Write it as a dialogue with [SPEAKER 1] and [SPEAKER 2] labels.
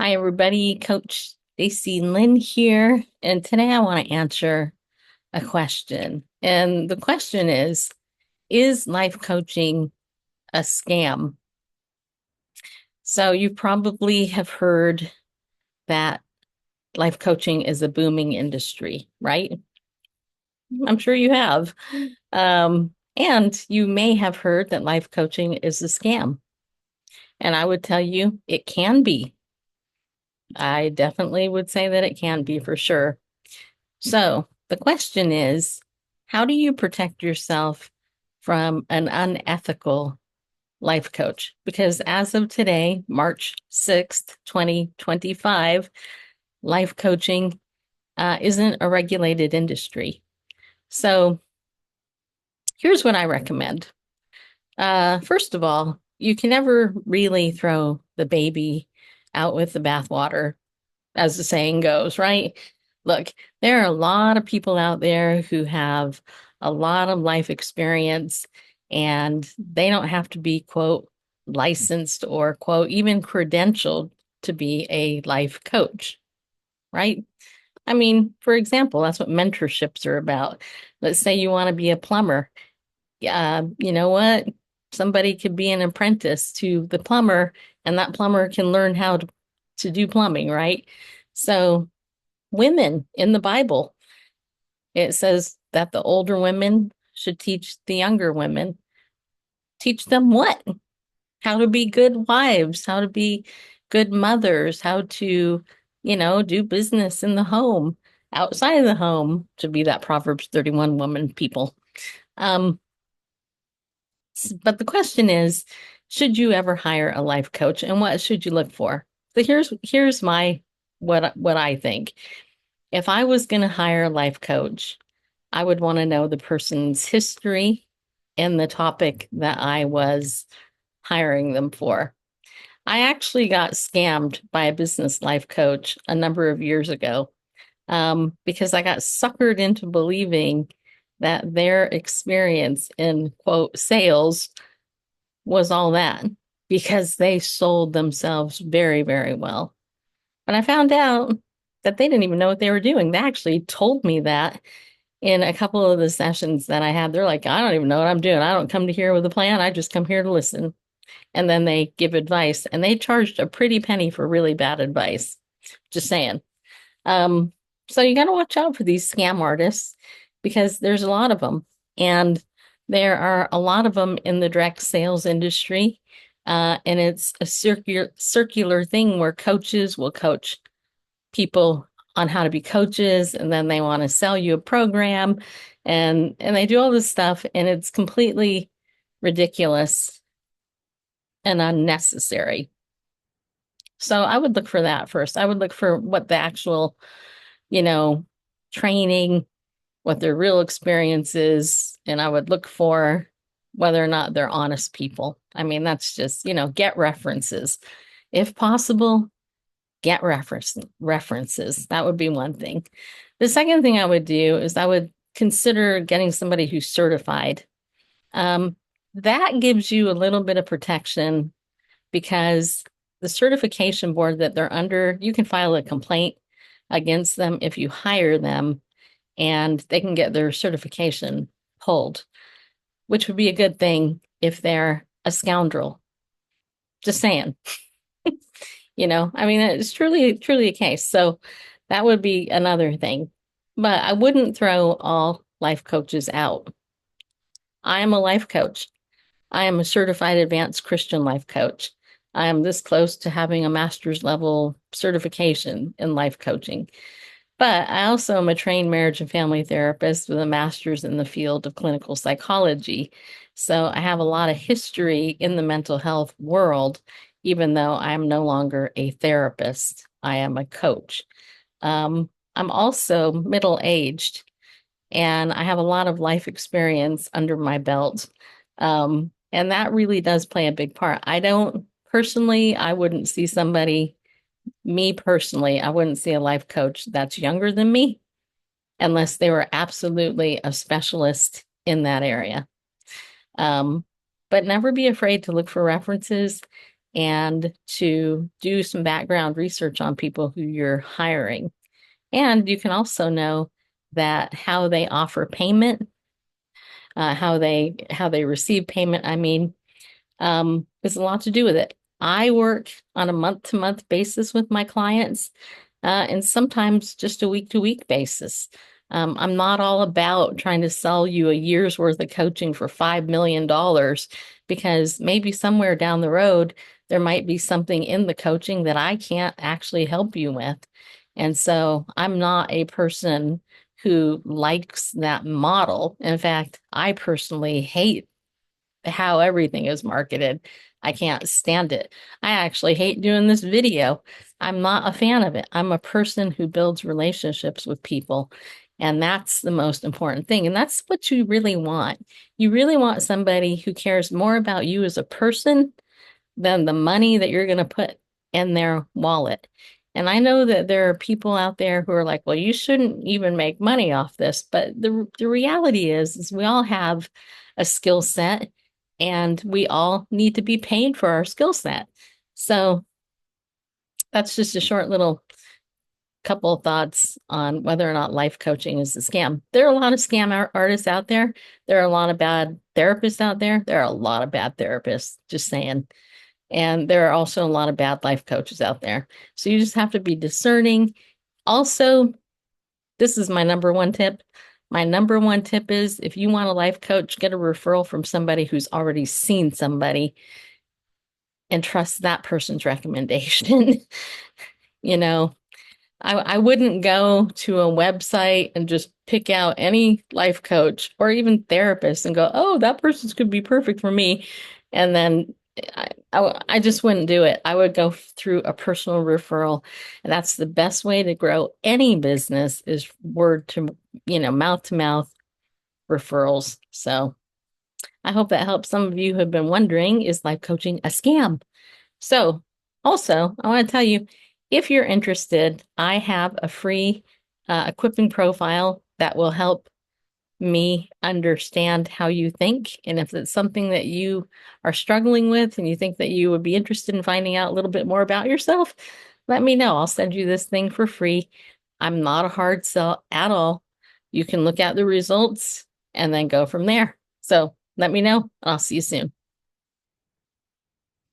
[SPEAKER 1] Hi, everybody. Coach Stacy Lynn here. And today I want to answer a question. And the question is life coaching a scam? So you probably have heard that life coaching is a booming industry, right? I'm sure you have. And you may have heard that life coaching is a scam. And I would tell you it can be. I definitely would say that it can be for sure. So the question is, how do you protect yourself from an unethical life coach? Because as of today, March 6th, 2025, life coaching isn't a regulated industry. So here's what I recommend. First of all, you can never really throw the baby out with the bathwater, as the saying goes, right? Look, there are a lot of people out there who have a lot of life experience, and they don't have to be, quote, licensed or, quote, even credentialed to be a life coach, right? I mean, for example, that's what mentorships are about. Let's say you want to be a plumber. You know what? Somebody could be an apprentice to the plumber, and that plumber can learn how to do plumbing, right? So women in the Bible. It says that the older women should teach the younger women. Teach them what? How to be good wives, how to be good mothers, how to, do business in the home, outside of the home, to be that Proverbs 31 woman people. Um, but the question is, should you ever hire a life coach and what should you look for? So here's my what I think. If I was going to hire a life coach, I would want to know the person's history and the topic that I was hiring them for. I actually got scammed by a business life coach a number of years ago because I got suckered into believing that their experience in, quote, sales was all that because they sold themselves very, very well. But I found out that they didn't even know what they were doing. They actually told me that in a couple of the sessions that I had. They're like, I don't even know what I'm doing. I don't come to here with a plan. I just come here to listen. And then they give advice, and they charged a pretty penny for really bad advice. Just saying. Um, so you got to watch out for these scam artists because there's a lot of them. And there are a lot of them in the direct sales industry. And it's a circular thing where coaches will coach people on how to be coaches, and then they want to sell you a program, and they do all this stuff, and it's completely ridiculous and unnecessary. So I would look for that first. I would look for what the actual, you know, training, what their real experience is, and I would look for whether or not they're honest people. I mean, that's just, get references. If possible, get references. That would be one thing. The second thing I would do is I would consider getting somebody who's certified. Um, that gives you a little bit of protection because the certification board that they're under, you can file a complaint against them if you hire them, and they can get their certification pulled, which would be a good thing if they're a scoundrel. Just saying. I mean, it's truly, truly a case. So that would be another thing. But I wouldn't throw all life coaches out. I am a life coach. I am a certified advanced Christian life coach. I am this close to having a master's level certification in life coaching. But I also am a trained marriage and family therapist with a master's in the field of clinical psychology. So I have a lot of history in the mental health world, even though I'm no longer a therapist. I am a coach. I'm also middle aged and I have a lot of life experience under my belt. And that really does play a big part. I wouldn't see somebody, me personally, I wouldn't see a life coach that's younger than me unless they were absolutely a specialist in that area. Um, but never be afraid to look for references and to do some background research on people who you're hiring. And you can also know that how they offer payment, how they receive payment, is a lot to do with it. I work on a month-to-month basis with my clients, and sometimes just a week-to-week basis. I'm not all about trying to sell you a year's worth of coaching for $5 million because maybe somewhere down the road, there might be something in the coaching that I can't actually help you with. And so I'm not a person who likes that model. In fact, I personally hate how everything is marketed. I can't stand it. I actually hate doing this video. I'm not a fan of it. I'm a person who builds relationships with people, and that's the most important thing. And that's what you really want. You really want somebody who cares more about you as a person than the money that you're going to put in their wallet. And I know that there are people out there who are like, well, you shouldn't even make money off this. But the reality is we all have a skill set and we all need to be paid for our skill set. So that's just a short little couple of thoughts on whether or not life coaching is a scam. There are a lot of scam artists out there. There are a lot of bad therapists out there. There are a lot of bad therapists, just saying. And there are also a lot of bad life coaches out there. So you just have to be discerning. Also, this is my number one tip. My number one tip is if you want a life coach, get a referral from somebody who's already seen somebody and trust that person's recommendation. You know, I wouldn't go to a website and just pick out any life coach or even therapist and go, oh, that person could be perfect for me. And then I just wouldn't do it. I would go through a personal referral. And that's the best way to grow any business is word to, mouth to mouth referrals. So I hope that helps some of you who have been wondering, is life coaching a scam? So also, I want to tell you, if you're interested, I have a free equipping profile that will help me understand how you think. And if it's something that you are struggling with and you think that you would be interested in finding out a little bit more about yourself, let me know. I'll send you this thing for free. I'm not a hard sell at all. You can look at the results and then go from there. So let me know, and I'll see you soon.